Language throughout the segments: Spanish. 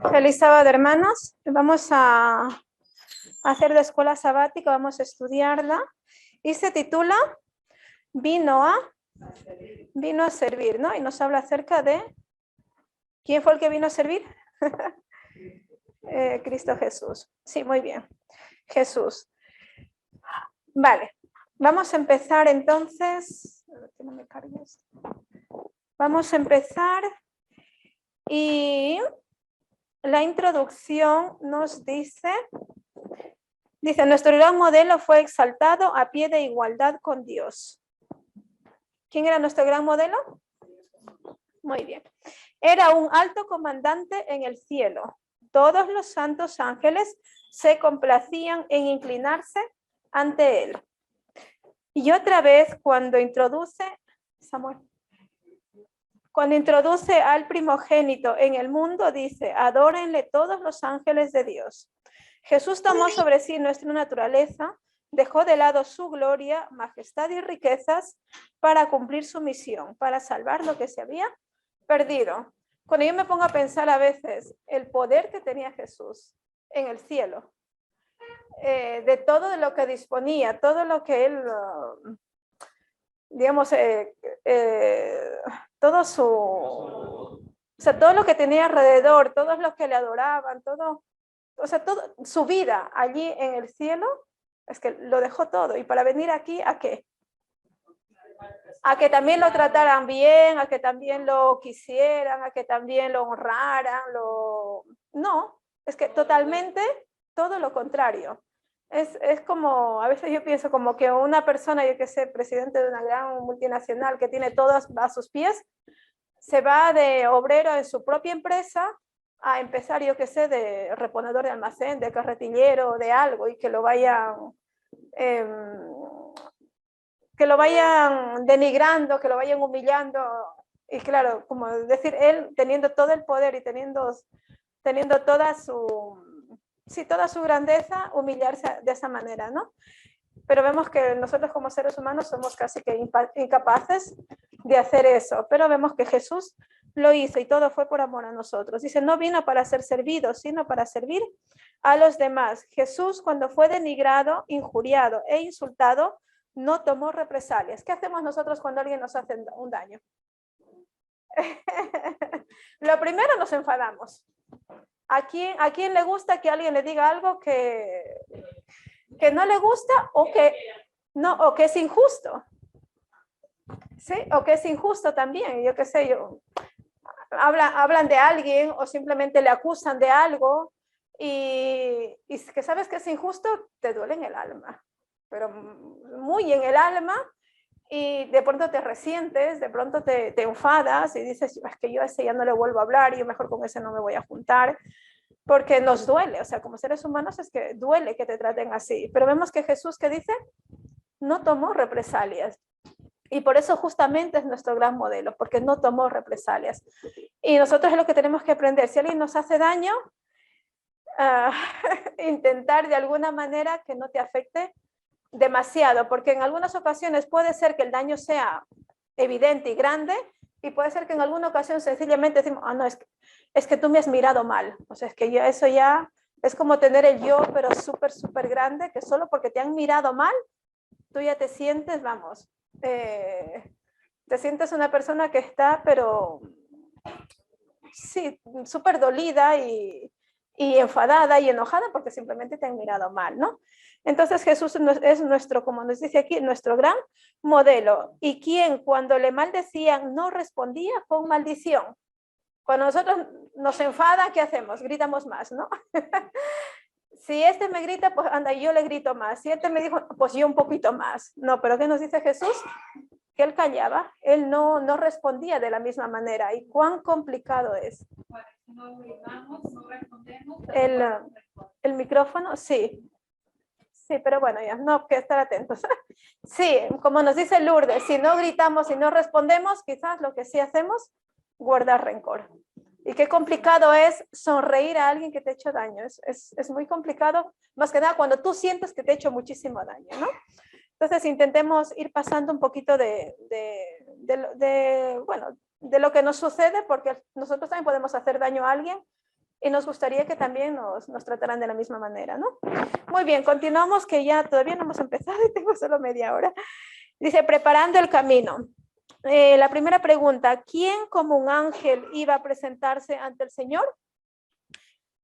Feliz sábado, hermanos. Vamos a hacer de escuela sabática, vamos a estudiarla. Y se titula Vino a servir, ¿no? Y nos habla acerca de ¿quién fue el que vino a servir? Cristo Jesús. Sí, muy bien. Jesús. Vale. Vamos a empezar entonces. No me cargues. Vamos a empezar y la introducción nos dice, nuestro gran modelo fue exaltado a pie de igualdad con Dios. ¿Quién era nuestro gran modelo? Muy bien. Era un alto comandante en el cielo. Todos los santos ángeles se complacían en inclinarse ante él. Y otra vez, cuando introduce al primogénito en el mundo, dice, adórenle todos los ángeles de Dios. Jesús tomó sobre sí nuestra naturaleza, dejó de lado su gloria, majestad y riquezas para cumplir su misión, para salvar lo que se había perdido. Cuando yo me pongo a pensar a veces el poder que tenía Jesús en el cielo, de todo lo que disponía, todo lo que él, digamos, todo su, o sea, todo lo que tenía alrededor, todos los que le adoraban, todo, o sea, toda su vida allí en el cielo, es que lo dejó todo. Y para venir aquí, ¿a qué? A que también lo trataran bien, a que también lo quisieran, a que también lo honraran, no, es que totalmente todo lo contrario. Es como, a veces yo pienso como que una persona, yo que sé, presidente de una gran multinacional que tiene todas a sus pies, se va de obrero en su propia empresa a empezar, yo que sé, de reponedor de almacén, de carretillero, de algo, y que lo vayan denigrando, que lo vayan humillando. Y claro, como decir, él teniendo todo el poder y teniendo toda su grandeza, humillarse de esa manera, ¿no? Pero vemos que nosotros como seres humanos somos casi que incapaces de hacer eso, pero vemos que Jesús lo hizo y todo fue por amor a nosotros. Dice, no vino para ser servido, sino para servir a los demás. Jesús, cuando fue denigrado, injuriado e insultado, no tomó represalias. ¿Qué hacemos nosotros cuando alguien nos hace un daño? Lo primero, nos enfadamos. ¿A quién le gusta que alguien le diga algo que no le gusta o que es injusto? ¿Sí? O que es injusto también, yo qué sé, hablan de alguien o simplemente le acusan de algo y que sabes que es injusto, te duele en el alma, pero muy en el alma, y de pronto te resientes, de pronto te enfadas y dices, es que yo a ese ya no le vuelvo a hablar, yo mejor con ese no me voy a juntar, porque nos duele, o sea, como seres humanos es que duele que te traten así, pero vemos que Jesús, ¿qué dice? No tomó represalias. Y por eso justamente es nuestro gran modelo, porque no tomó represalias. Y nosotros es lo que tenemos que aprender. Si alguien nos hace daño, intentar de alguna manera que no te afecte demasiado, porque en algunas ocasiones puede ser que el daño sea evidente y grande, y puede ser que en alguna ocasión sencillamente decimos, no, es que tú me has mirado mal. O sea, es que eso ya es como tener el yo, pero súper, súper grande, que solo porque te han mirado mal, tú ya te sientes, vamos, te sientes una persona que está, pero sí, súper dolida y enfadada y enojada porque simplemente te han mirado mal, ¿no? Entonces Jesús es nuestro, como nos dice aquí, nuestro gran modelo. Y quien cuando le maldecían no respondía con maldición. Cuando nosotros nos enfada, ¿qué hacemos? Gritamos más, ¿no? Si este me grita, pues anda, yo le grito más. Si este me dijo, pues yo un poquito más. No, pero ¿qué nos dice Jesús? Que él callaba, él no respondía de la misma manera. ¿Y cuán complicado es? El micrófono, sí. Sí, pero bueno, ya no, que estar atentos. Sí, como nos dice Lourdes, si no gritamos y no respondemos, quizás lo que sí hacemos, guardar rencor. Y qué complicado es sonreír a alguien que te ha hecho daño. Es muy complicado, más que nada cuando tú sientes que te ha hecho muchísimo daño, ¿no? Entonces intentemos ir pasando un poquito de lo que nos sucede, porque nosotros también podemos hacer daño a alguien y nos gustaría que también nos trataran de la misma manera, ¿no? Muy bien, continuamos, que ya todavía no hemos empezado y tengo solo media hora. Dice, preparando el camino. La primera pregunta, ¿quién como un ángel iba a presentarse ante el Señor?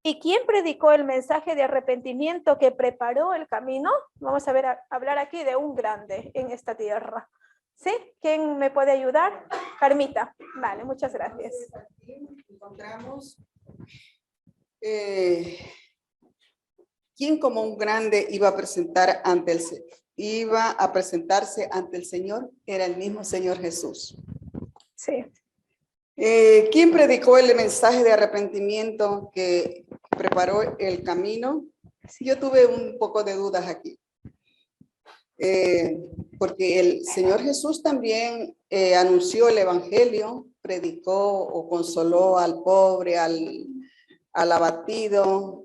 ¿Y quién predicó el mensaje de arrepentimiento que preparó el camino? Vamos a ver, hablar aquí de un grande en esta tierra. ¿Sí? ¿Quién me puede ayudar? Carmita. Vale, muchas gracias. Aquí encontramos quién como un grande iba a presentarse ante el Señor, era el mismo Señor Jesús. Sí. ¿Quién predicó el mensaje de arrepentimiento que preparó el camino? Yo tuve un poco de dudas aquí. Porque el Señor Jesús también anunció el evangelio, predicó o consoló al pobre, al abatido.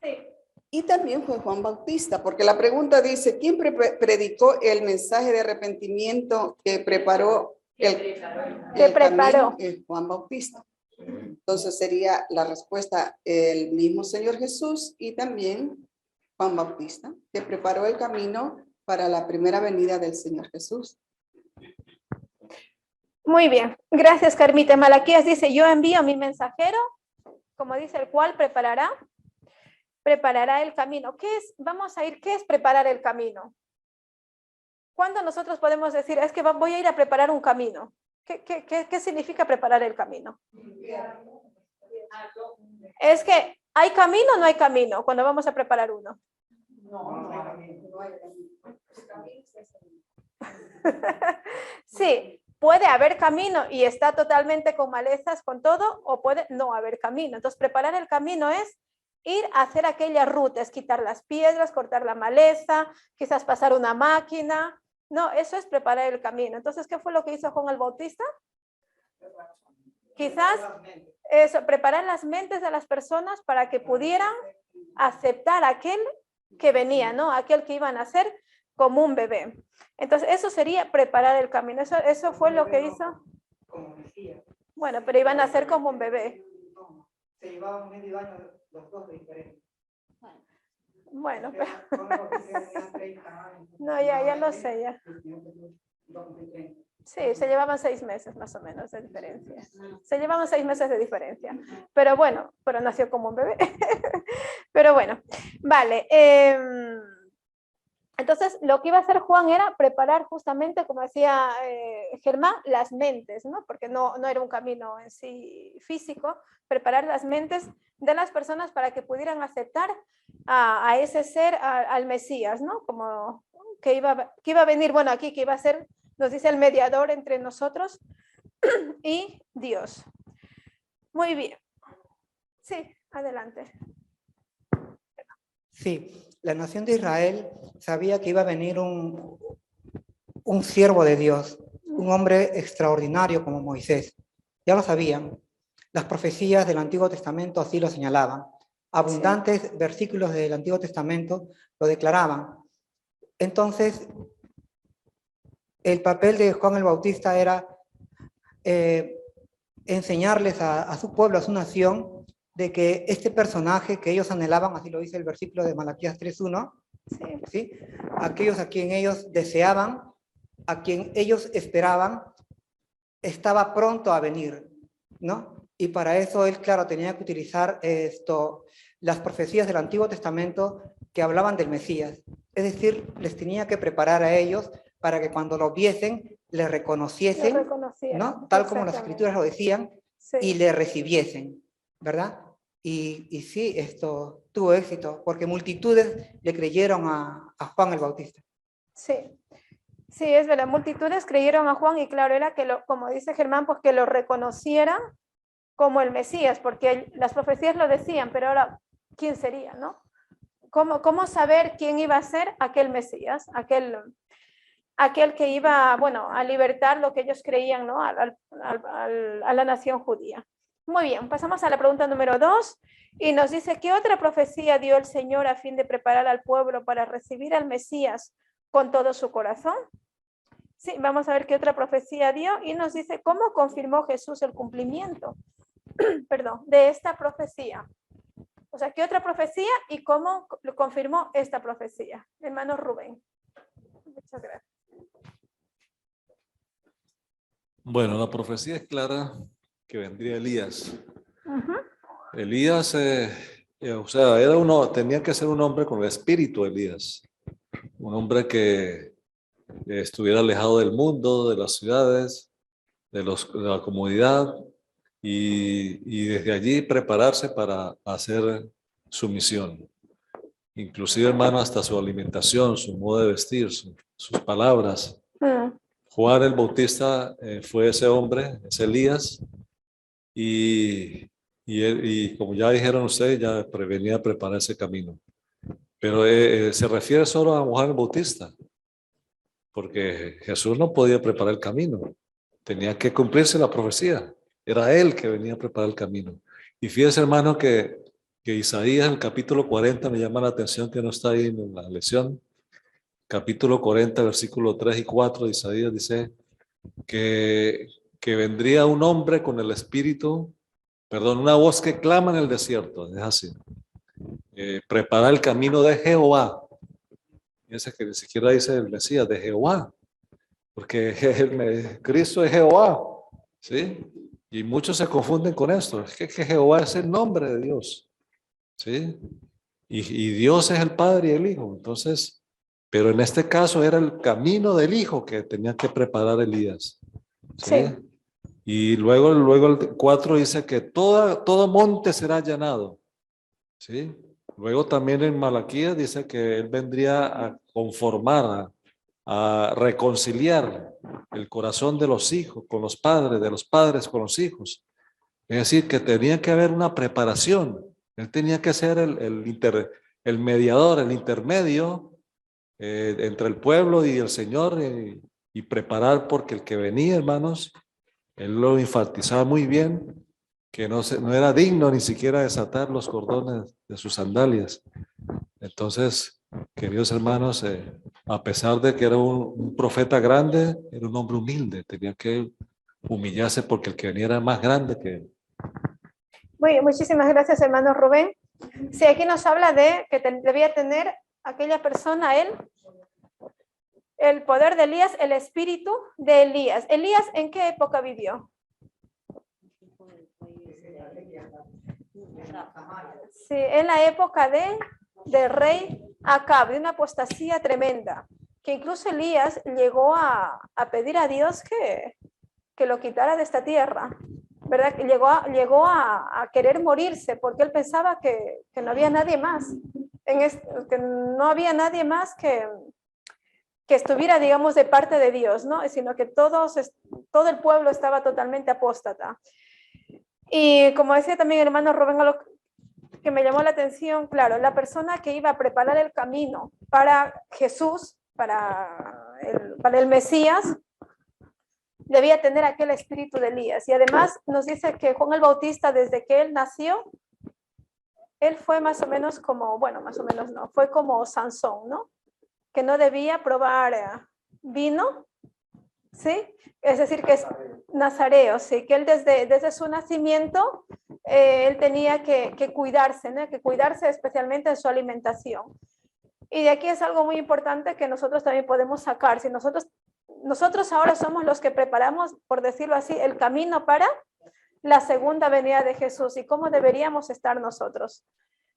Sí. Y también fue Juan Bautista, porque la pregunta dice, ¿quién predicó el mensaje de arrepentimiento que preparó el camino? Es Juan Bautista. Entonces sería la respuesta el mismo Señor Jesús y también Juan Bautista, que preparó el camino para la primera venida del Señor Jesús. Muy bien, gracias Carmita. Malaquías dice, yo envío a mi mensajero, como dice, el cual preparará el camino. ¿Qué es? Vamos a ir, ¿qué es preparar el camino? ¿Cuándo nosotros podemos decir, es que voy a ir a preparar un camino? ¿Qué significa preparar el camino? Es que, ¿hay camino o no hay camino cuando vamos a preparar uno? No hay camino. Sí, puede haber camino y está totalmente con malezas, con todo, o puede no haber camino. Entonces, preparar el camino es ir a hacer aquella ruta, es quitar las piedras, cortar la maleza, quizás pasar una máquina. No, eso es preparar el camino. Entonces, ¿qué fue lo que hizo Juan el Bautista? Quizás eso, preparar las mentes de las personas para que pudieran aceptar a aquel que venía, ¿no? Aquel que iban a ser como un bebé. Entonces, eso sería preparar el camino. Eso fue lo que hizo. Bueno, pero iban a ser como un bebé. Se llevaban medio año los dos de diferencia. Bueno, pero... No, ya lo sé, ya. Sí, se llevaban 6 meses más o menos de diferencia. Se llevaban 6 meses de diferencia. Pero bueno, pero nació como un bebé. Pero bueno, vale. Entonces, lo que iba a hacer Juan era preparar justamente, como decía Germán, las mentes, ¿no? Porque no era un camino en sí físico, preparar las mentes de las personas para que pudieran aceptar a ese ser, al Mesías, ¿no? Como que iba a venir, bueno, aquí que iba a ser, nos dice el mediador entre nosotros y Dios. Muy bien. Sí, adelante. Sí, la nación de Israel sabía que iba a venir un siervo de Dios, un hombre extraordinario como Moisés. Ya lo sabían. Las profecías del Antiguo Testamento así lo señalaban. Abundantes versículos del Antiguo Testamento lo declaraban. Entonces, el papel de Juan el Bautista era enseñarles a su pueblo, a su nación, de que este personaje que ellos anhelaban, así lo dice el versículo de Malaquías 3:1, ¿sí? Aquellos a quien ellos deseaban, a quien ellos esperaban, estaba pronto a venir, ¿no? Y para eso él, claro, tenía que utilizar las profecías del Antiguo Testamento que hablaban del Mesías. Es decir, les tenía que preparar a ellos para que cuando lo viesen, le reconociesen, ¿no? Tal como las Escrituras lo decían, sí, y le recibiesen, ¿verdad? Y sí, esto tuvo éxito, porque multitudes le creyeron a Juan el Bautista. Sí. Sí, es verdad, multitudes creyeron a Juan y claro, era que, como dice Germán, pues que lo reconocieran como el Mesías, porque las profecías lo decían, pero ahora, ¿quién sería, no? ¿Cómo saber quién iba a ser aquel Mesías, aquel que iba, bueno, a libertar lo que ellos creían, ¿no? A la nación judía. Muy bien, pasamos a la pregunta número 2 y nos dice, ¿qué otra profecía dio el Señor a fin de preparar al pueblo para recibir al Mesías con todo su corazón? Sí, vamos a ver qué otra profecía dio y nos dice cómo confirmó Jesús el cumplimiento perdón, de esta profecía. O sea, ¿qué otra profecía y cómo lo confirmó esta profecía? Hermano Rubén. Muchas gracias. Bueno, la profecía es clara que vendría Elías. Ujú. Elías, o sea, tenía que ser un hombre con el espíritu de Elías. Un hombre que estuviera alejado del mundo, de las ciudades, de la comunidad y desde allí prepararse para hacer su misión. Inclusive, hermano, hasta su alimentación, su modo de vestir, sus palabras. Juan el Bautista fue ese hombre, ese Elías, y como ya dijeron ustedes, ya venía a preparar ese camino. Pero se refiere solo a Juan el Bautista, porque Jesús no podía preparar el camino, tenía que cumplirse la profecía, era él que venía a preparar el camino. Y fíjese, hermano, que Isaías, en el capítulo 40, me llama la atención que no está ahí en la lección. Capítulo 40, versículo 3 y 4 de Isaías dice que vendría un hombre con el espíritu, perdón, una voz que clama en el desierto, es así, preparar el camino de Jehová. Ese que ni siquiera dice el Mesías, de Jehová, porque Cristo es Jehová, ¿sí? Y muchos se confunden con esto, es que Jehová es el nombre de Dios, ¿sí? Y Dios es el Padre y el Hijo, entonces, pero en este caso era el camino del Hijo que tenía que preparar Elías, ¿sí? Sí. Y luego el 4 dice que todo monte será allanado, ¿sí? Luego también en Malaquías dice que él vendría a conformar, a reconciliar el corazón de los hijos con los padres, de los padres con los hijos. Es decir, que tenía que haber una preparación. Él tenía que ser el mediador, el intermedio entre el pueblo y el Señor y preparar, porque el que venía, hermanos, él lo enfatizaba muy bien, que no era digno ni siquiera desatar los cordones de sus sandalias. Entonces, queridos hermanos, a pesar de que era un profeta grande, era un hombre humilde, tenía que humillarse porque el que venía era más grande que él. Muy, muchísimas gracias, hermano Rubén. Sí, aquí nos habla de que debía tener aquella persona, el poder de Elías, el espíritu de Elías. ¿Elías en qué época vivió? Sí, en la época del rey Acab, de una apostasía tremenda, que incluso Elías llegó a pedir a Dios que lo quitara de esta tierra, ¿verdad? Llegó a querer morirse porque él pensaba que no había nadie más, que no había nadie más que estuviera, digamos, de parte de Dios, ¿no? Sino que todo el pueblo estaba totalmente apóstata. Y como decía también el hermano Rubén, lo que me llamó la atención, claro, la persona que iba a preparar el camino para Jesús, para el Mesías, debía tener aquel espíritu de Elías. Y además nos dice que Juan el Bautista, desde que él nació, él fue más o menos como, bueno, más o menos no, fue como Sansón, ¿no? Que no debía probar vino, ¿sí? Es decir, que es nazareo, ¿sí? Que él desde su nacimiento, él tenía que cuidarse, ¿no? Que cuidarse especialmente de su alimentación. Y de aquí es algo muy importante que nosotros también podemos sacar. Si nosotros ahora somos los que preparamos, por decirlo así, el camino para la segunda venida de Jesús. ¿Y cómo deberíamos estar nosotros?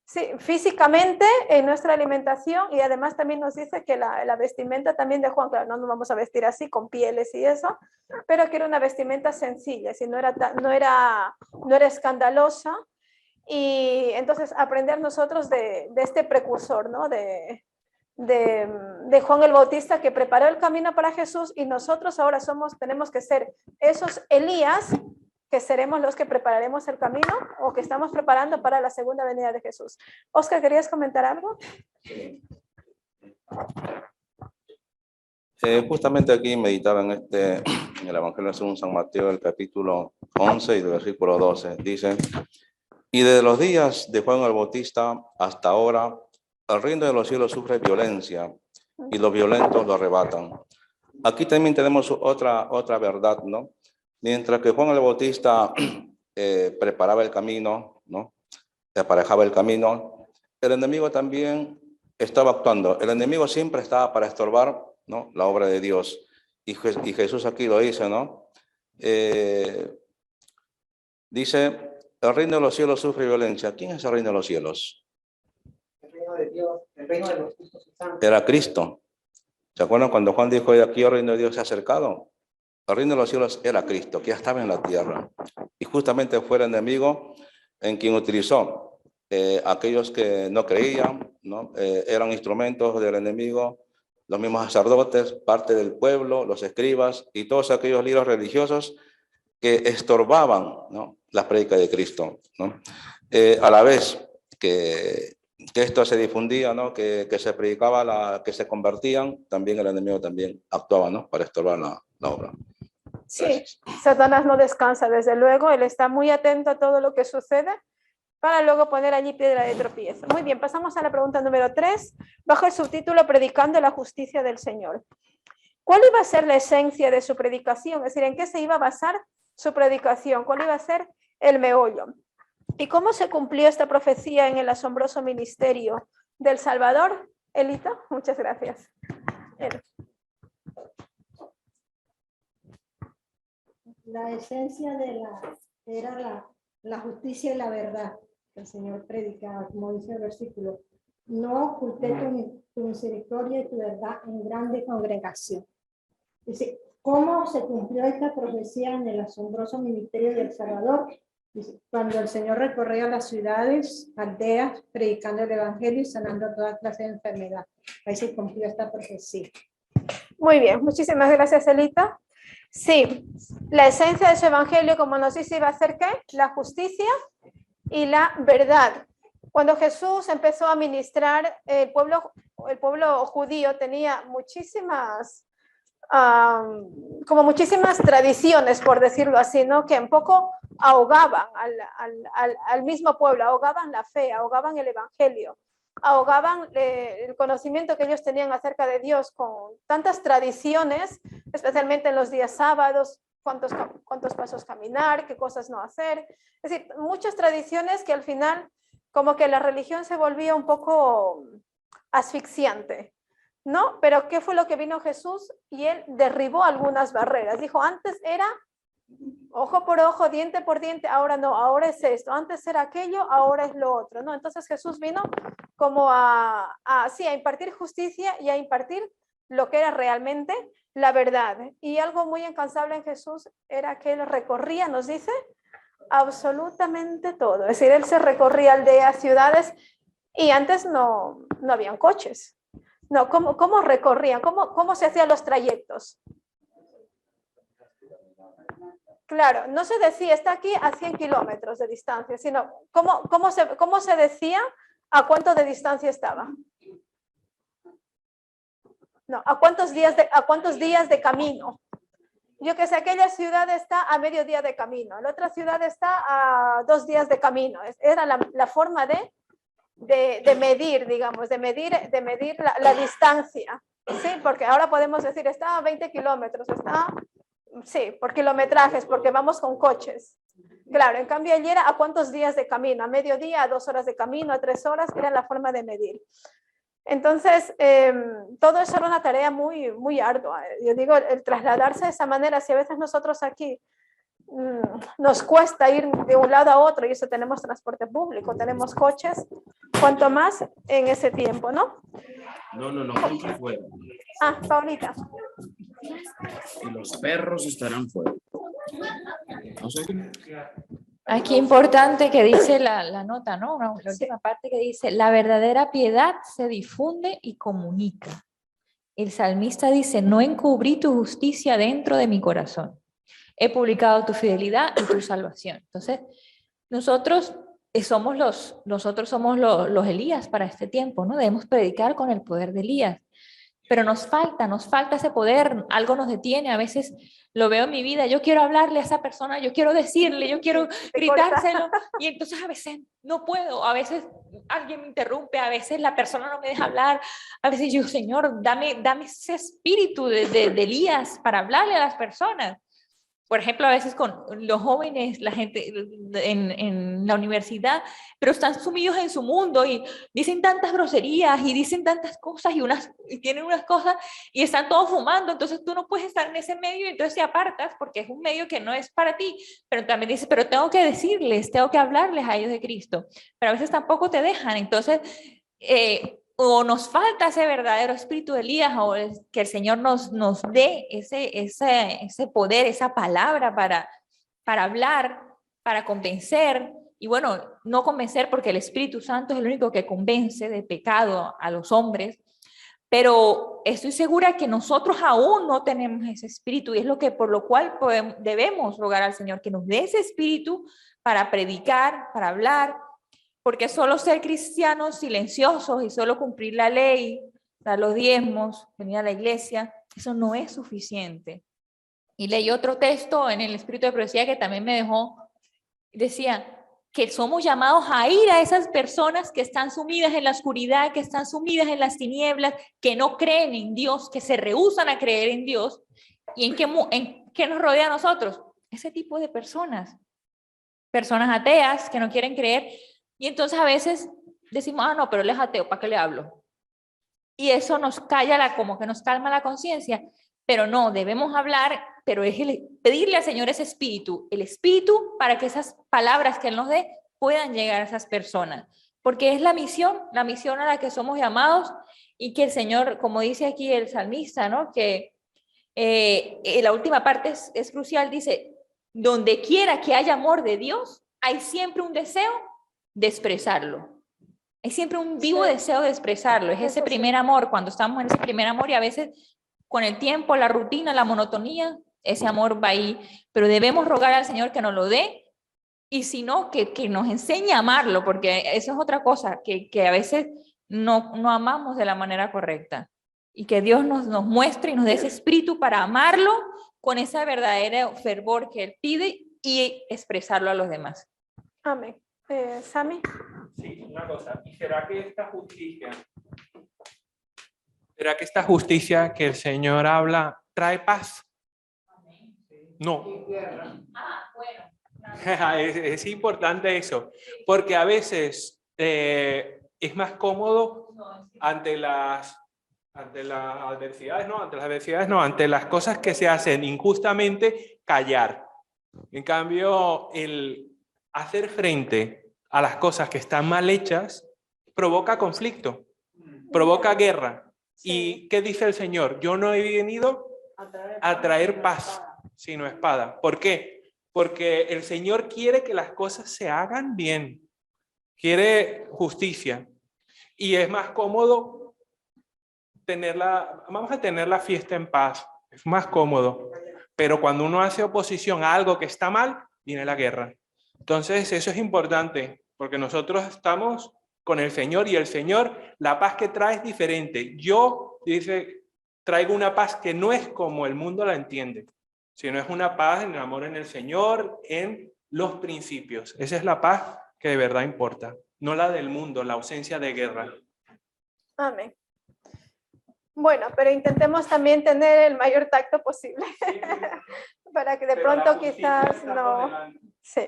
Sí, físicamente en nuestra alimentación, y además también nos dice que la vestimenta también de Juan, claro, no nos vamos a vestir así con pieles y eso, pero que era una vestimenta sencilla, si no era escandalosa. Y entonces aprender nosotros de este precursor, ¿no? De Juan el Bautista, que preparó el camino para Jesús, y nosotros ahora tenemos que ser esos Elías, que seremos los que prepararemos el camino o que estamos preparando para la segunda venida de Jesús. Oscar, ¿querías comentar algo? Justamente aquí meditaba en el Evangelio según San Mateo, el capítulo 11 y el versículo 12. Dice: y desde los días de Juan el Bautista hasta ahora, el reino de los cielos sufre violencia y los violentos lo arrebatan. Aquí también tenemos otra verdad, ¿no? Mientras que Juan el Bautista preparaba el camino, ¿no? Aparejaba el camino, el enemigo también estaba actuando. El enemigo siempre estaba para estorbar, ¿no?, la obra de Dios. Y Jesús aquí lo dice, ¿no? Dice, el reino de los cielos sufre violencia. ¿Quién es el reino de los cielos? El reino de Dios, el reino de los justos y santos. Era Cristo. ¿Se acuerdan cuando Juan dijo, aquí el reino de Dios se ha acercado? El reino de los cielos era Cristo, que ya estaba en la tierra. Y justamente fue el enemigo en quien utilizó aquellos que no creían, ¿no? Eran instrumentos del enemigo, los mismos sacerdotes, parte del pueblo, los escribas y todos aquellos líderes religiosos que estorbaban, ¿no?, la prédica de Cristo, ¿no? A la vez que esto se difundía, ¿no?, que se predicaba, que se convertían, también el enemigo también actuaba, ¿no?, para estorbar la obra. Sí, Satanás no descansa, desde luego, él está muy atento a todo lo que sucede para luego poner allí piedra de tropiezo. Muy bien, pasamos a la pregunta número 3, bajo el subtítulo Predicando la justicia del Señor. ¿Cuál iba a ser la esencia de su predicación? Es decir, ¿en qué se iba a basar su predicación? ¿Cuál iba a ser el meollo? ¿Y cómo se cumplió esta profecía en el asombroso ministerio del Salvador? Elita, muchas gracias. La esencia era la justicia y la verdad que el Señor predicaba, como dice el versículo. No oculté tu misericordia y tu verdad en grande congregación. Dice, ¿cómo se cumplió esta profecía en el asombroso ministerio del Salvador? Dice, cuando el Señor recorría las ciudades, aldeas, predicando el evangelio y sanando toda clase de enfermedad. Ahí se cumplió esta profecía. Muy bien, muchísimas gracias, Elita. Sí, la esencia de su evangelio, como nos dice, iba a ser ¿qué? La justicia y la verdad. Cuando Jesús empezó a ministrar, el pueblo judío tenía muchísimas tradiciones, por decirlo así, ¿no?, que un poco ahogaban al mismo pueblo, ahogaban la fe, ahogaban el evangelio, ahogaban el conocimiento que ellos tenían acerca de Dios con tantas tradiciones, especialmente en los días sábados, cuántos pasos caminar, qué cosas no hacer. Es decir, muchas tradiciones que al final como que la religión se volvía un poco asfixiante, ¿no? Pero ¿qué fue lo que vino Jesús? Y él derribó algunas barreras. Dijo, antes era ojo por ojo, diente por diente, ahora no, ahora es esto. Antes era aquello, ahora es lo otro, ¿no? Entonces Jesús vino como a impartir justicia y a impartir lo que era realmente la verdad. Y algo muy incansable en Jesús era que él recorría, nos dice, absolutamente todo. Es decir, él se recorría aldeas, ciudades, y antes no habían coches. No, ¿cómo recorrían? ¿Cómo se hacían los trayectos? Claro, no se decía, está aquí a 100 kilómetros de distancia, sino ¿cómo se decía a cuánto de distancia estaba? No, ¿a cuántos días de camino? Yo que sé, aquella ciudad está a medio día de camino, la otra ciudad está a 2 días de camino. Era la forma de medir, digamos, de medir la distancia, ¿sí? Porque ahora podemos decir, está a 20 kilómetros, sí, por kilometrajes, porque vamos con coches. Claro, en cambio ayer era a cuántos días de camino, a mediodía, a 2 horas de camino, a 3 horas, era la forma de medir. Entonces, todo eso era una tarea muy, muy ardua. Yo digo, el trasladarse de esa manera, si a veces nosotros aquí nos cuesta ir de un lado a otro, y eso tenemos transporte público, tenemos coches, cuanto más en ese tiempo, ¿no? No, fuera. Paulita. Y los perros estarán fuera. No sé. Aquí importante que dice la nota, ¿no? La última parte que dice, la verdadera piedad se difunde y comunica. El salmista dice, no encubrí tu justicia dentro de mi corazón. He publicado tu fidelidad y tu salvación. Entonces, nosotros somos los Elías para este tiempo, ¿no? Debemos predicar con el poder de Elías. Pero nos falta ese poder, algo nos detiene, a veces lo veo en mi vida, yo quiero hablarle a esa persona, yo quiero decirle, yo quiero gritárselo, y entonces a veces no puedo, a veces alguien me interrumpe, a veces la persona no me deja hablar, a veces yo, Señor, dame ese espíritu de Elías para hablarle a las personas. por ejemplo, a veces con los jóvenes, la gente en la universidad, pero están sumidos en su mundo y dicen tantas groserías y dicen tantas cosas y tienen unas cosas y están todos fumando, entonces tú no puedes estar en ese medio y entonces te apartas porque es un medio que no es para ti, pero también dices, pero tengo que decirles, tengo que hablarles a ellos de Cristo, pero a veces tampoco te dejan, entonces o nos falta ese verdadero espíritu de Elías, o que el Señor nos dé ese poder, esa palabra para hablar, para convencer. Y bueno, no convencer porque el Espíritu Santo es el único que convence de pecado a los hombres, pero estoy segura que nosotros aún no tenemos ese espíritu y es por lo cual debemos rogar al Señor que nos dé ese espíritu para predicar, para hablar, porque solo ser cristianos silenciosos y solo cumplir la ley, dar los diezmos, venir a la iglesia, eso no es suficiente. Y leí otro texto en el Espíritu de Profecía que también me dejó, decía que somos llamados a ir a esas personas que están sumidas en la oscuridad, que están sumidas en las tinieblas, que no creen en Dios, que se rehúsan a creer en Dios. ¿Y en qué nos rodea a nosotros? Ese tipo de personas ateas que no quieren creer. Y entonces a veces decimos, no, pero él es ateo, ¿para qué le hablo? Y eso nos calla, como que nos calma la conciencia, pero no, debemos hablar, pero es pedirle al Señor ese espíritu, el espíritu para que esas palabras que Él nos dé puedan llegar a esas personas, porque es la misión a la que somos llamados y que el Señor, como dice aquí el salmista, ¿no? Que la última parte es crucial, dice, donde quiera que haya amor de Dios, hay siempre un deseo de expresarlo. Hay siempre un vivo deseo de expresarlo. Es ese primer amor, cuando estamos en ese primer amor y a veces con el tiempo, la rutina, la monotonía, ese amor va ahí. Pero debemos rogar al Señor que nos lo dé y si no, que nos enseñe a amarlo, porque eso es otra cosa, que a veces no amamos de la manera correcta. Y que Dios nos muestre y nos dé ese espíritu para amarlo con ese verdadero fervor que Él pide y expresarlo a los demás. Amén. Sami. Sí, una cosa. ¿Y será que esta justicia que el Señor habla trae paz? No. Es importante eso, porque a veces es más cómodo ante las adversidades, ante las cosas que se hacen injustamente, callar. En cambio, el hacer frente a las cosas que están mal hechas provoca conflicto, provoca guerra. ¿Y qué dice el Señor? Yo no he venido a traer paz, sino espada. ¿Por qué? Porque el Señor quiere que las cosas se hagan bien, quiere justicia. Y es más cómodo vamos a tener la fiesta en paz, es más cómodo. Pero cuando uno hace oposición a algo que está mal, viene la guerra. Entonces eso es importante, porque nosotros estamos con el Señor y el Señor, la paz que trae es diferente. Yo, dice, traigo una paz que no es como el mundo la entiende, sino es una paz en el amor en el Señor, en los principios. Esa es la paz que de verdad importa, no la del mundo, la ausencia de guerra. Amén. Bueno, pero intentemos también tener el mayor tacto posible para que de pronto quizás no... Sí.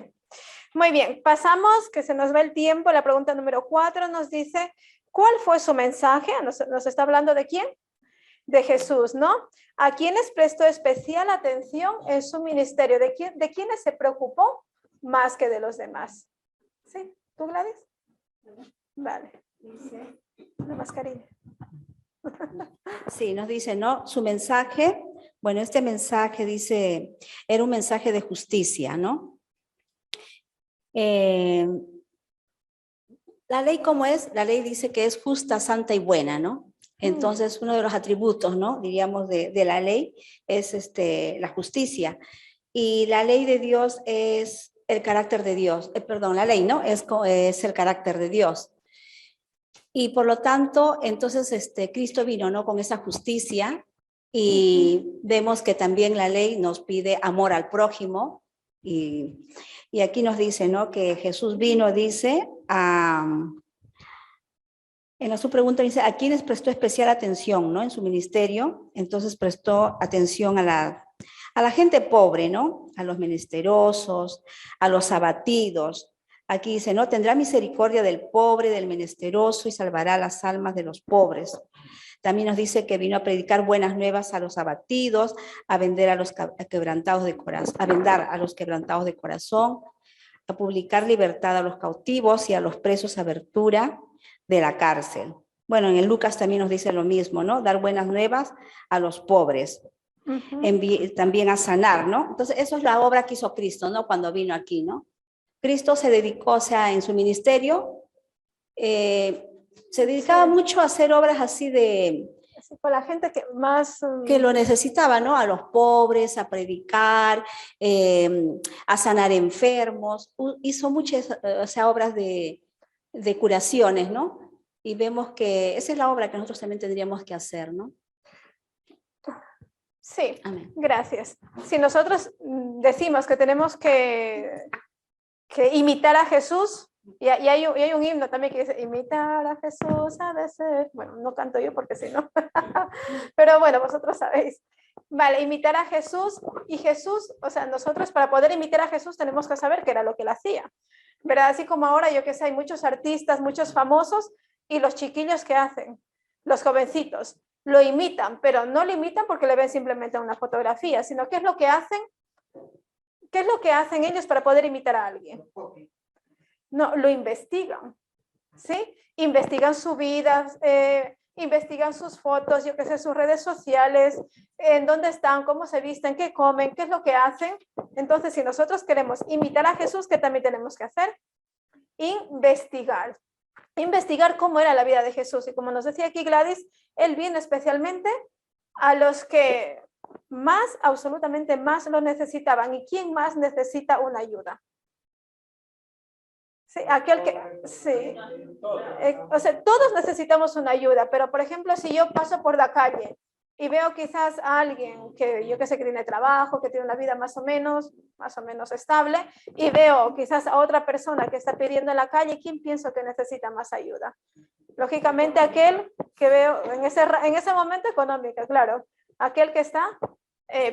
Muy bien, pasamos, que se nos va el tiempo. La pregunta número 4 nos dice, ¿cuál fue su mensaje? Nos está hablando de quién? De Jesús, ¿no? ¿A quiénes prestó especial atención en su ministerio? ¿De quiénes se preocupó más que de los demás? ¿Sí? ¿Tú, Gladys? Vale. La mascarilla. Sí, nos dice, ¿no? Su mensaje, bueno, este mensaje dice, era un mensaje de justicia, ¿no? La ley, ¿cómo es? La ley dice que es justa, santa y buena, ¿no? Entonces, uno de los atributos, ¿no? Diríamos de la ley es la justicia. Y la ley de Dios es el carácter de Dios. Perdón, la ley, ¿no? Es el carácter de Dios. Y por lo tanto, entonces Cristo vino, ¿no? Con esa justicia y vemos que también la ley nos pide amor al prójimo. Y aquí nos dice, ¿no? Que Jesús vino, dice, en su pregunta dice, ¿a quiénes prestó especial atención, ¿no? En su ministerio, entonces prestó atención a la A la gente pobre, ¿no? A los menesterosos, a los abatidos. Aquí dice, ¿no? Tendrá misericordia del pobre, del menesteroso y salvará las almas de los pobres. También nos dice que vino a predicar buenas nuevas a los abatidos, a vender a los quebrantados de corazón, a vendar a los quebrantados de corazón, a publicar libertad a los cautivos y a los presos abertura de la cárcel. Bueno, en el Lucas también nos dice lo mismo, ¿no? Dar buenas nuevas a los pobres. También a sanar, ¿no? Entonces, eso es la obra que hizo Cristo, ¿no? Cuando vino aquí, ¿no? Cristo se dedicó, o sea, en su ministerio, se dedicaba mucho a hacer obras así de... Con la gente que más... que lo necesitaba, ¿no? A los pobres, a predicar, a sanar enfermos. Hizo muchas, o sea, obras de curaciones, ¿no? Y vemos que esa es la obra que nosotros también tendríamos que hacer, ¿no? Sí, Amén. gracias. Si nosotros decimos que tenemos que imitar a Jesús, y hay un himno también que dice, imitar a Jesús ha de ser, bueno, no canto yo porque si no, pero bueno, vosotros sabéis. Vale, imitar a Jesús, y Jesús, o sea, nosotros para poder imitar a Jesús tenemos que saber qué era lo que él hacía, ¿verdad? Así como ahora, yo que sé, hay muchos artistas, muchos famosos, y los chiquillos que hacen, los jovencitos, lo imitan, pero no lo imitan porque le ven simplemente una fotografía, sino qué es lo que hacen, qué es lo que hacen ellos para poder imitar a alguien. No, lo investigan, ¿sí? Investigan su vida, investigan sus fotos, yo qué sé, sus redes sociales, en dónde están, cómo se visten, qué comen, qué es lo que hacen. Entonces, si nosotros queremos imitar a Jesús, ¿qué también tenemos que hacer? Investigar. Investigar cómo era la vida de Jesús. Y como nos decía aquí Gladys, él vino especialmente a los que más, absolutamente más lo necesitaban. ¿Y quién más necesita una ayuda? Sí, aquel que, sí. O sea, todos necesitamos una ayuda, pero por ejemplo, si yo paso por la calle y veo quizás a alguien que yo que sé que tiene trabajo, que tiene una vida más o menos estable, y veo quizás a otra persona que está pidiendo en la calle, ¿quién pienso que necesita más ayuda? Lógicamente aquel que veo en ese momento económico, claro, aquel que está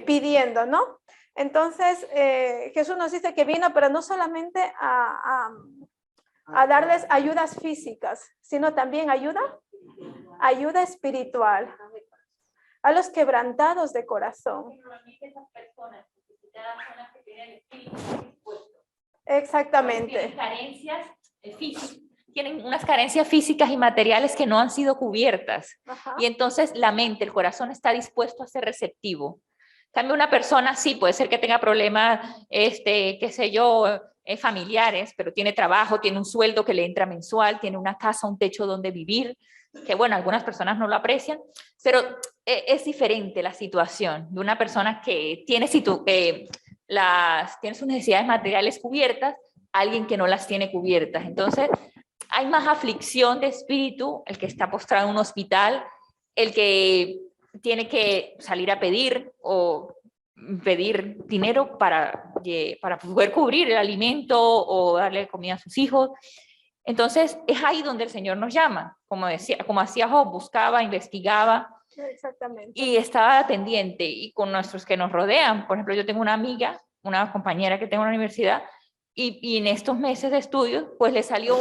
pidiendo, ¿no? Entonces, Jesús nos dice que vino, pero no solamente a darles ayudas físicas, sino también ayuda espiritual, a los quebrantados de corazón. Exactamente. Tienen unas carencias físicas y materiales que no han sido cubiertas. Ajá. Y entonces la mente, el corazón está dispuesto a ser receptivo. También una persona sí puede ser que tenga problemas, qué sé yo, familiares, pero tiene trabajo, tiene un sueldo que le entra mensual, tiene una casa, un techo donde vivir, que bueno, algunas personas no lo aprecian, pero es diferente la situación de una persona que tiene sus necesidades materiales cubiertas, alguien que no las tiene cubiertas. Entonces, hay más aflicción de espíritu, el que está postrado en un hospital, el que tiene que salir a pedir o pedir dinero para poder cubrir el alimento o darle comida a sus hijos. Entonces, es ahí donde el Señor nos llama, como hacía Job, buscaba, investigaba. Exactamente. Y estaba pendiente, y con nuestros que nos rodean. Por ejemplo, yo tengo una amiga, una compañera que tengo en la universidad, y en estos meses de estudios, pues le salió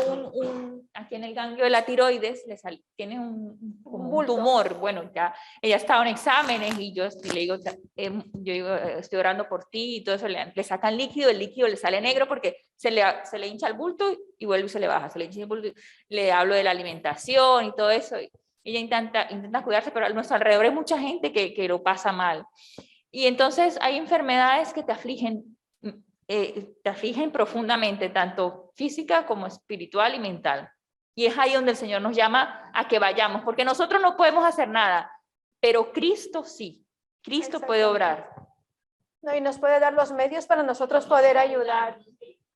aquí en el ganglio de la tiroides, tiene un tumor. Bueno, ya ella estaba en exámenes y yo le digo, estoy orando por ti y todo eso, le sacan líquido, el líquido le sale negro porque se le hincha el bulto y vuelve y se le baja, se le hincha el bulto, le hablo de la alimentación y todo eso. Ella intenta cuidarse, pero a nuestro alrededor hay mucha gente que lo pasa mal. Y entonces hay enfermedades que te afligen profundamente, tanto física como espiritual y mental. Y es ahí donde el Señor nos llama a que vayamos, porque nosotros no podemos hacer nada, pero Cristo sí. Cristo puede obrar. No, y nos puede dar los medios para nosotros poder ayudar.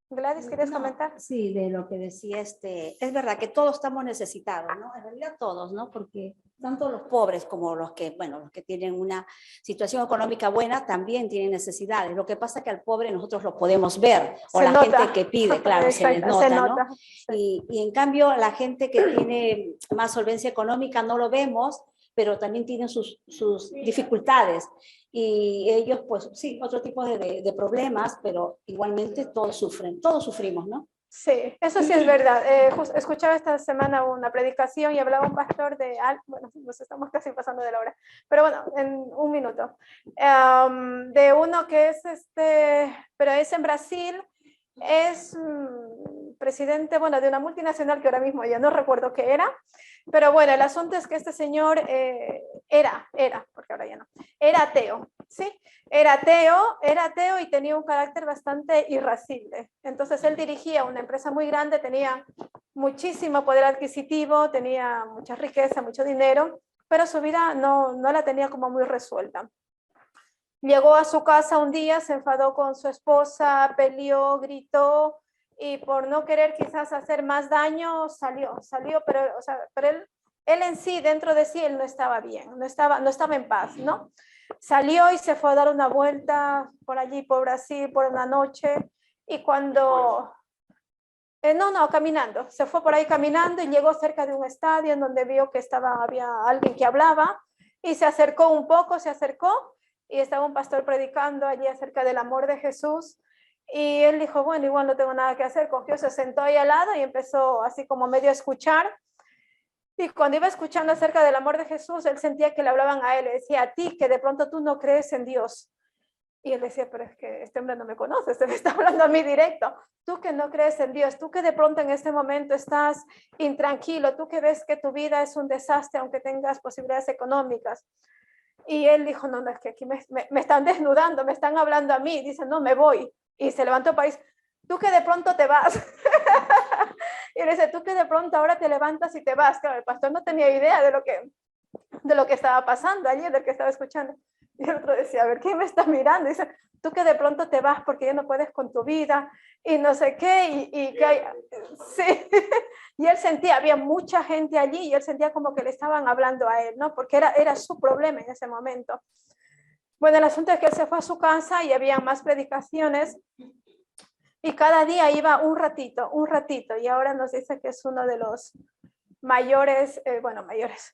Gladys, ¿quieres comentar? Sí, de lo que decía es verdad que todos estamos necesitados, ¿no? En realidad todos, ¿no? Porque tanto los pobres como los que tienen una situación económica buena también tienen necesidades. Lo que pasa es que al pobre nosotros lo podemos ver, o Se la nota. gente que pide, claro, se les Exacto, nota, se ¿no? nota. Y en cambio la gente que tiene más solvencia económica no lo vemos, pero también tienen sus dificultades. Y ellos, pues sí, otro tipo de problemas, pero igualmente todos sufren, todos sufrimos, ¿no? Sí, eso sí es verdad. Escuchaba esta semana una predicación y hablaba un pastor de, bueno, nos estamos casi pasando de la hora, pero bueno, en un minuto, de uno que es pero es en Brasil, es presidente, bueno, de una multinacional que ahora mismo ya no recuerdo qué era, pero bueno, el asunto es que este señor era, porque ahora ya no, era ateo, ¿sí? Era ateo y tenía un carácter bastante irascible. Entonces él dirigía una empresa muy grande, tenía muchísimo poder adquisitivo, tenía mucha riqueza, mucho dinero, pero su vida no la tenía como muy resuelta. Llegó a su casa un día, se enfadó con su esposa, peleó, gritó y por no querer quizás hacer más daño salió, pero, o sea, pero él en sí, dentro de sí, él no estaba bien, no estaba en paz, ¿no? Salió y se fue a dar una vuelta por allí, por Brasil, por una noche, y cuando... caminando, se fue por ahí caminando y llegó cerca de un estadio en donde vio que había alguien que hablaba y se acercó un poco, y estaba un pastor predicando allí acerca del amor de Jesús y él dijo, bueno, igual no tengo nada que hacer, cogió, se sentó ahí al lado y empezó así como medio a escuchar. Y cuando iba escuchando acerca del amor de Jesús, él sentía que le hablaban a él, le decía, a ti que de pronto tú no crees en Dios. Y él decía, pero es que este hombre no me conoce, se me está hablando a mí directo. Tú que no crees en Dios, tú que de pronto en este momento estás intranquilo, tú que ves que tu vida es un desastre aunque tengas posibilidades económicas. Y él dijo, no, es que aquí me están desnudando, me están hablando a mí. Dice, no, me voy. Y se levantó para irse. Tú que de pronto te vas. Y él dice, tú que de pronto ahora te levantas y te vas. Claro, el pastor no tenía idea de lo que estaba pasando allí, de lo que estaba escuchando. Y el otro decía, a ver, ¿quién me está mirando? Dice, tú que de pronto te vas porque ya no puedes con tu vida y no sé qué. Sí. Y él sentía, había mucha gente allí y él sentía como que le estaban hablando a él, ¿no? Porque era su problema en ese momento. Bueno, el asunto es que él se fue a su casa y había más predicaciones y cada día iba un ratito, y ahora nos dice que es uno de los mayores,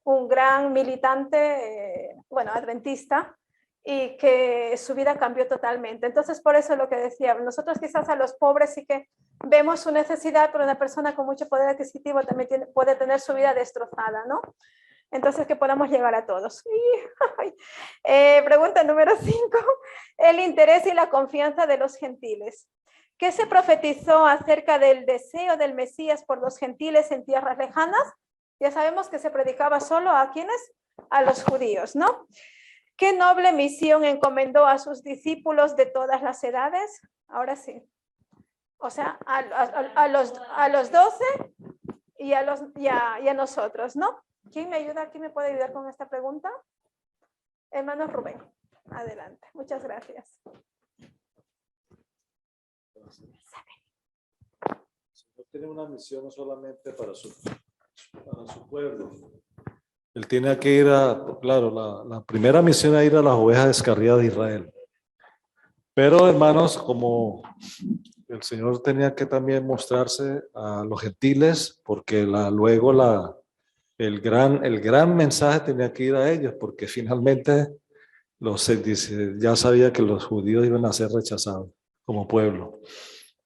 un gran militante, adventista, y que su vida cambió totalmente. Entonces, por eso lo que decía, nosotros quizás a los pobres sí que vemos su necesidad, pero una persona con mucho poder adquisitivo también puede tener su vida destrozada, ¿no? Entonces, que podamos llegar a todos. Pregunta número 5. El interés y la confianza de los gentiles. ¿Qué se profetizó acerca del deseo del Mesías por los gentiles en tierras lejanas? Ya sabemos que se predicaba solo a ¿quiénes? A los judíos, ¿no? ¿Qué noble misión encomendó a sus discípulos de todas las edades? Ahora sí. O sea, a los 12 y a nosotros, ¿no? ¿Quién me ayuda? ¿Quién me puede ayudar con esta pregunta? Hermano Rubén, adelante. Muchas gracias. Él tiene una misión no solamente para su pueblo. Él tiene que ir la primera misión es ir a las ovejas descarriadas de Israel. Pero hermanos, como el Señor tenía que también mostrarse a los gentiles, porque luego el gran mensaje tenía que ir a ellos, porque finalmente ya sabía que los judíos iban a ser rechazados como pueblo.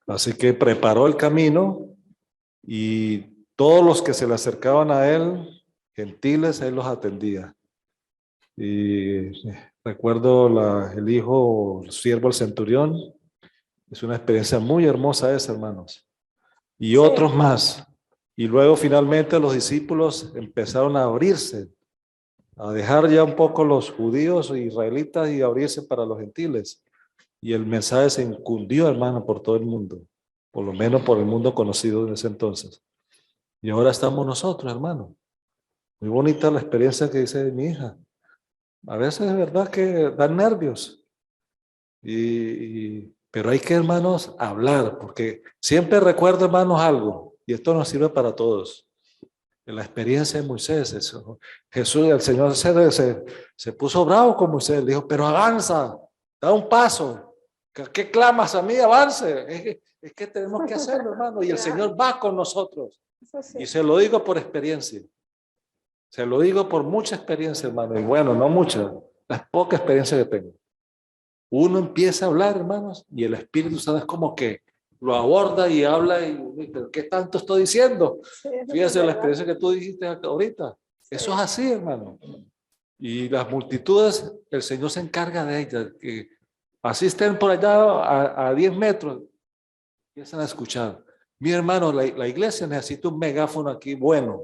Así que preparó el camino y todos los que se le acercaban a él, gentiles, él los atendía. Y recuerdo el hijo, el siervo, el centurión. Es una experiencia muy hermosa esa, hermanos. Y otros más. Y luego finalmente los discípulos empezaron a abrirse, a dejar ya un poco los judíos e israelitas y abrirse para los gentiles. Y el mensaje se incundió, hermano, por todo el mundo. Por lo menos por el mundo conocido en ese entonces. Y ahora estamos nosotros, hermano. Muy bonita la experiencia que dice mi hija. A veces es verdad que dan nervios. Pero hay que, hermanos, hablar. Porque siempre recuerdo, hermanos, algo. Y esto nos sirve para todos. En la experiencia de Moisés, Jesús, el Señor se puso bravo con Moisés. Le dijo, pero avanza, da un paso. ¿Qué clamas a mí? Avance. Es que tenemos que hacerlo, hermano. Y el Señor va con nosotros. Y se lo digo por experiencia. Se lo digo por mucha experiencia, hermano. Y bueno, no mucha, la poca experiencia que tengo. Uno empieza a hablar, hermanos, y el Espíritu Santo es como que lo aborda y habla y ¿pero qué tanto estoy diciendo? Sí, eso es Fíjese la verdad. experiencia que tú dijiste ahorita. Sí. Eso es así, hermano. Y las multitudes, el Señor se encarga de ellas. Que así estén por allá a 10 metros, empiezan a escuchar. Mi hermano, la iglesia necesita un megáfono aquí bueno.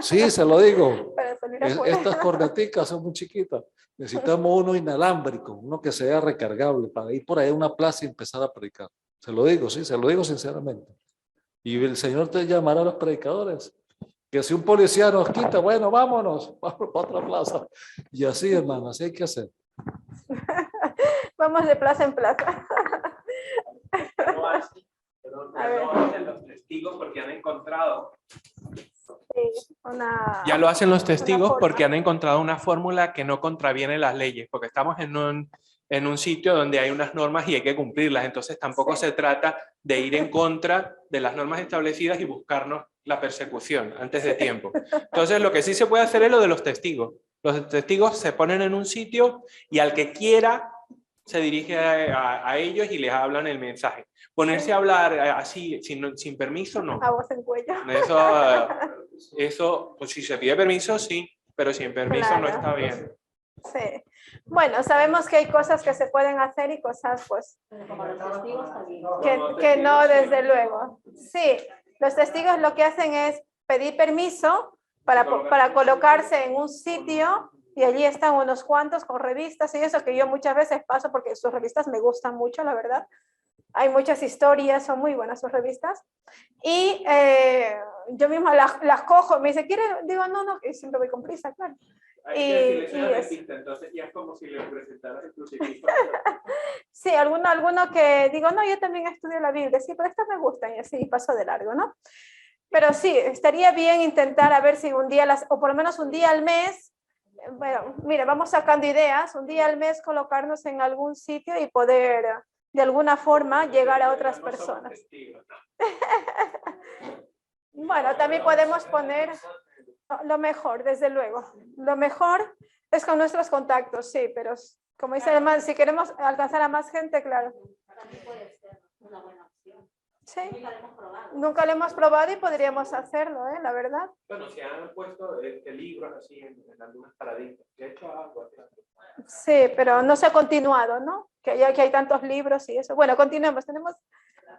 Sí, se lo digo. Para salir afuera. Estas corneticas son muy chiquitas. Necesitamos uno inalámbrico, uno que sea recargable para ir por ahí a una plaza y empezar a predicar. Se lo digo, sí, se lo digo sinceramente. Y el Señor te llamará a los predicadores. Que si un policía nos quita, bueno, vámonos, vamos para otra plaza. Y así, hermano, así hay que hacer. Vamos de plaza en plaza. A ver. Ya lo hacen los testigos porque han encontrado. Sí, Ya lo hacen los una testigos forma. porque han encontrado una fórmula que no contraviene las leyes, porque estamos en un sitio donde hay unas normas y hay que cumplirlas. Entonces tampoco Sí. se trata de ir en contra de las normas establecidas y buscarnos la persecución antes de tiempo. Entonces lo que sí se puede hacer es lo de los testigos. Los testigos se ponen en un sitio y al que quiera se dirige a ellos y les hablan el mensaje. Ponerse a hablar así, sin permiso, no. A voz en cuello. Eso, pues si se pide permiso, sí, pero sin permiso no Claro. está bien. Sí. Bueno, sabemos que hay cosas que se pueden hacer y cosas, pues, que no, desde luego. Sí, los testigos lo que hacen es pedir permiso para colocarse en un sitio y allí están unos cuantos con revistas y eso que yo muchas veces paso porque sus revistas me gustan mucho, la verdad. Hay muchas historias, son muy buenas sus revistas. Y yo misma las cojo, me dice, ¿quiere? Digo, no, que siempre voy con prisa, claro. Entonces ya es como si le presentaras el crucifijo. Sí, alguno que digo, no, yo también estudio la Biblia, sí, pero estas me gustan y así paso de largo, ¿no? Pero sí, estaría bien intentar a ver si un día, o por lo menos un día al mes, bueno, mira, vamos sacando ideas, un día al mes colocarnos en algún sitio y poder de alguna forma llegar a otras personas. Bueno, también podemos poner lo mejor, desde luego. Lo mejor es con nuestros contactos, sí, pero como dice el man, si queremos alcanzar a más gente, claro. También puede ser una buena opción. Sí. Nunca lo hemos probado. Nunca lo hemos probado y podríamos hacerlo, la verdad. Bueno, se han puesto libros así en algunas paraditas. De hecho, algo así. Sí, pero no se ha continuado, ¿no? Que hay tantos libros y eso. Bueno, continuemos. Tenemos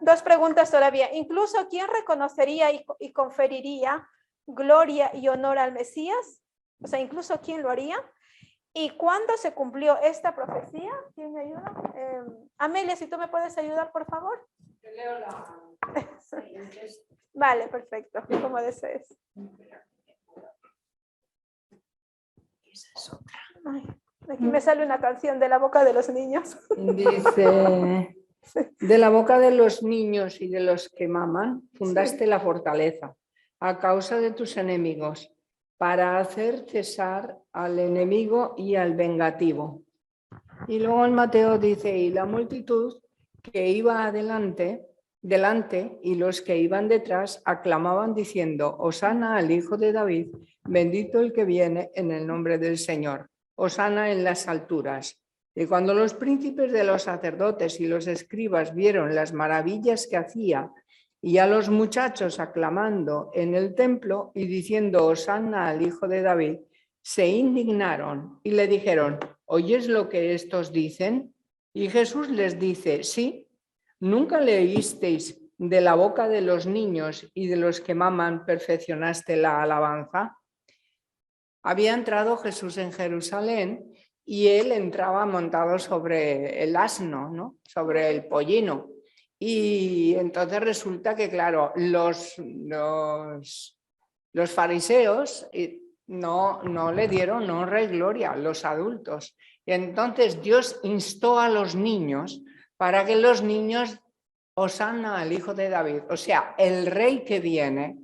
2 preguntas todavía. Incluso, ¿quién reconocería y conferiría gloria y honor al Mesías? O sea, incluso, ¿quién lo haría? ¿Y cuándo se cumplió esta profecía? ¿Quién me ayuda? Amelia, si tú me puedes ayudar, por favor. Yo leo la... Vale, perfecto, como desees. Ay, aquí me sale una canción de la boca de los niños. Dice, de la boca de los niños y de los que maman, fundaste la fortaleza a causa de tus enemigos, para hacer cesar al enemigo y al vengativo. Y luego en Mateo dice, y la multitud que iba delante y los que iban detrás aclamaban diciendo, Hosana al Hijo de David, bendito el que viene en el nombre del Señor, Hosana en las alturas. Y cuando los príncipes de los sacerdotes y los escribas vieron las maravillas que hacía y a los muchachos aclamando en el templo y diciendo, Hosana al Hijo de David, se indignaron y le dijeron, ¿oyes lo que estos dicen? Y Jesús les dice, sí, ¿nunca leísteis de la boca de los niños y de los que maman perfeccionaste la alabanza? Había entrado Jesús en Jerusalén y él entraba montado sobre el asno, ¿no? Sobre el pollino. Y entonces resulta que, claro, los fariseos no le dieron honra y gloria, los adultos. Y entonces Dios instó a los niños para que los niños Hosana al Hijo de David, o sea, el rey que viene,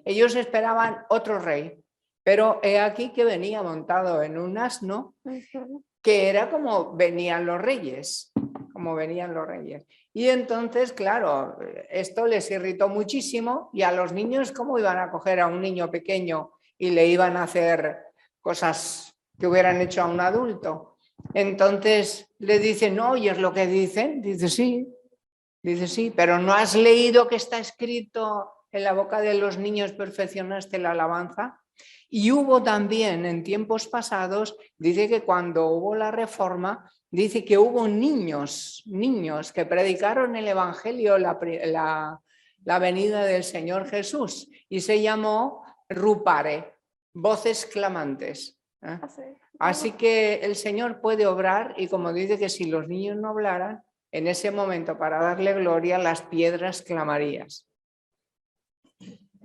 ellos esperaban otro rey, pero he aquí que venía montado en un asno, que era como venían los reyes, Y entonces, claro, esto les irritó muchísimo y a los niños, ¿cómo iban a coger a un niño pequeño y le iban a hacer cosas que hubieran hecho a un adulto. Entonces le dice, ¿no oyes lo que dicen? Dice, sí. Dice, sí, pero ¿no has leído que está escrito en la boca de los niños perfeccionaste la alabanza? Y hubo también en tiempos pasados, dice que cuando hubo la reforma, dice que hubo niños que predicaron el evangelio, la venida del Señor Jesús, y se llamó Rupare, voces clamantes. Así que el Señor puede obrar, y como dice que si los niños no hablaran, en ese momento para darle gloria las piedras clamarían.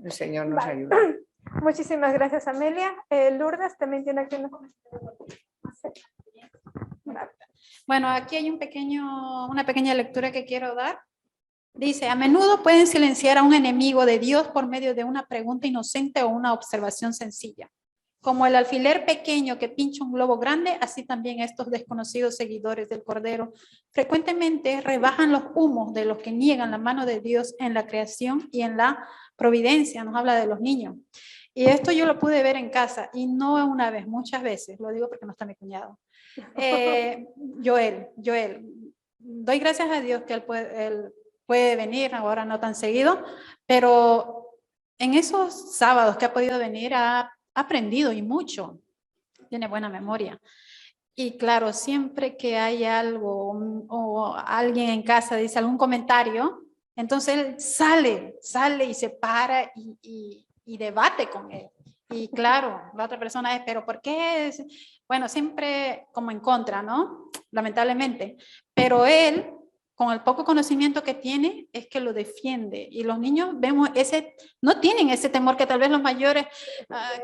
El Señor nos ayuda. Muchísimas gracias, Amelia. Lourdes también tiene aquí una... Bueno, aquí hay una pequeña lectura que quiero dar. Dice, a menudo pueden silenciar a un enemigo de Dios por medio de una pregunta inocente o una observación sencilla. Como el alfiler pequeño que pincha un globo grande, así también estos desconocidos seguidores del Cordero frecuentemente rebajan los humos de los que niegan la mano de Dios en la creación y en la providencia. Nos habla de los niños. Y esto yo lo pude ver en casa, y no una vez, muchas veces. Lo digo porque no está mi cuñado. Joel, doy gracias a Dios que él puede venir, ahora no tan seguido, pero en esos sábados que ha podido venir ha aprendido y mucho, tiene buena memoria. Y claro, siempre que hay algo o alguien en casa dice algún comentario, entonces él sale y se para y debate con él. Y claro, la otra persona es, pero ¿por qué? Bueno, siempre como en contra, ¿no? Lamentablemente. Pero él, con el poco conocimiento que tiene, es que lo defiende. Y los niños no tienen ese temor que tal vez los mayores,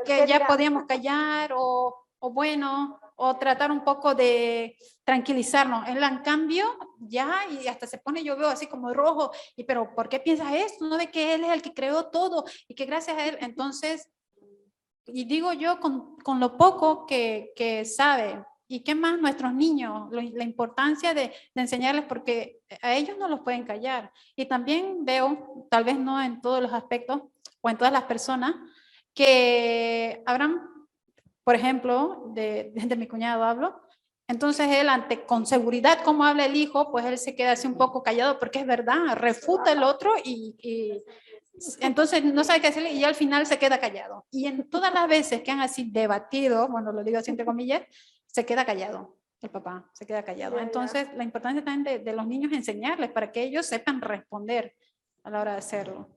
que ya podíamos callar o bueno, o tratar un poco de tranquilizarnos. Él, en cambio, ya, y hasta se pone, yo veo así como rojo, pero ¿por qué piensas esto? ¿No ve que él es el que creó todo y que gracias a él? Entonces, y digo yo, con lo poco que sabe, y qué más nuestros niños, la importancia de enseñarles, porque a ellos no los pueden callar. Y también veo, tal vez no en todos los aspectos o en todas las personas, que habrán, por ejemplo, de mi cuñado hablo, entonces él con seguridad como habla el hijo, pues él se queda así un poco callado porque es verdad, refuta el otro y entonces no sabe qué decirle y al final se queda callado. Y en todas las veces que han así debatido, bueno, lo digo así entre comillas, se queda callado, el papá se queda callado. Entonces la importancia también de los niños es enseñarles para que ellos sepan responder a la hora de hacerlo.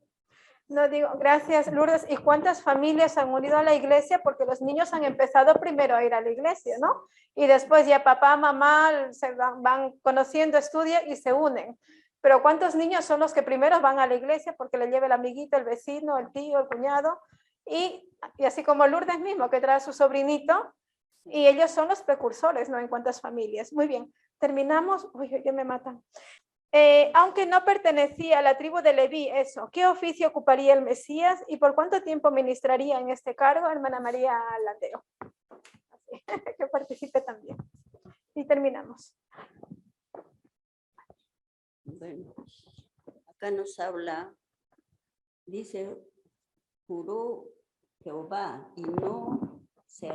No digo, gracias Lourdes. ¿Y cuántas familias han unido a la iglesia? Porque los niños han empezado primero a ir a la iglesia, ¿no? Y después ya papá, mamá se van conociendo, estudian y se unen. Pero ¿cuántos niños son los que primero van a la iglesia porque le lleva el amiguito, el vecino, el tío, el cuñado? Y así como Lourdes mismo, que trae a su sobrinito, y ellos son los precursores, ¿no? En cuántas familias. Muy bien, terminamos. Uy, ya me matan. Aunque no pertenecía a la tribu de Leví, ¿qué oficio ocuparía el Mesías y por cuánto tiempo ministraría en este cargo? Hermana María Landeo. Que participe también. Y terminamos. Bueno, acá nos habla, dice, juró Jehová y no se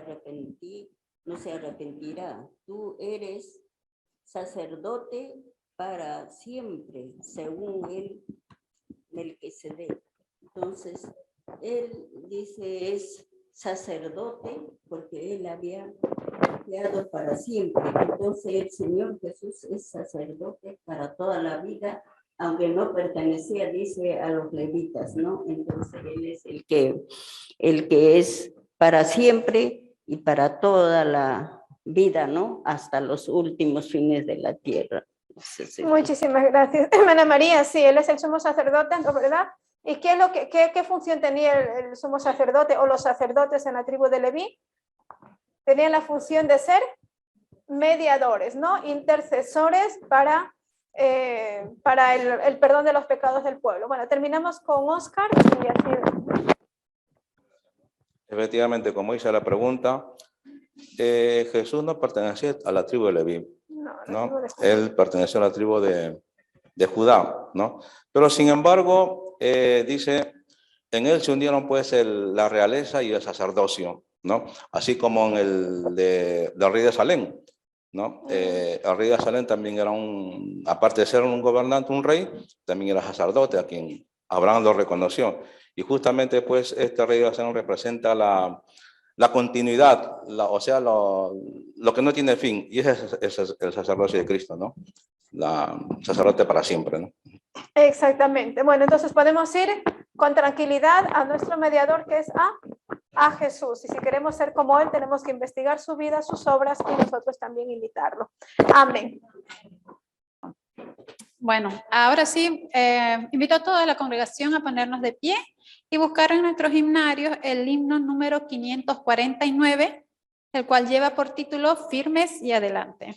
arrepentirá. Tú eres sacerdote para siempre, según él, Melquisedec. Entonces, él dice es sacerdote porque él había creado para siempre. Entonces, el Señor Jesús es sacerdote para toda la vida, aunque no pertenecía, dice, a los levitas, ¿no? Entonces, él es el que es para siempre y para toda la vida, ¿no? Hasta los últimos fines de la tierra. Muchísimas gracias. Hermana María, sí, él es el sumo sacerdote, ¿no, verdad? ¿Y qué función tenía el sumo sacerdote o los sacerdotes en la tribu de Leví? Tenían la función de ser mediadores, ¿no? Intercesores para el perdón de los pecados del pueblo. Bueno, terminamos con Oscar. Y así... Efectivamente, como dice la pregunta, Jesús no pertenecía a la tribu de Leví. ¿No? Él perteneció a la tribu de Judá, ¿no? Pero sin embargo, dice, En él se unieron pues la realeza y el sacerdocio, ¿no? Así como en el del rey de Salem, ¿no? El rey de Salem también era aparte de ser un gobernante, un rey, también era sacerdote, a quien Abraham lo reconoció. Y justamente pues este rey de Salem representa la continuidad, o sea, lo que no tiene fin, y ese es el sacerdocio de Cristo, ¿no? Sacerdote para siempre, ¿no? Exactamente. Bueno, entonces podemos ir con tranquilidad a nuestro mediador, que es a Jesús. Y si queremos ser como Él, tenemos que investigar su vida, sus obras, y nosotros también imitarlo. Amén. Bueno, ahora sí, invito a toda la congregación a ponernos de pie y buscar en nuestros himnarios el himno número 549, el cual lleva por título Firmes y Adelante.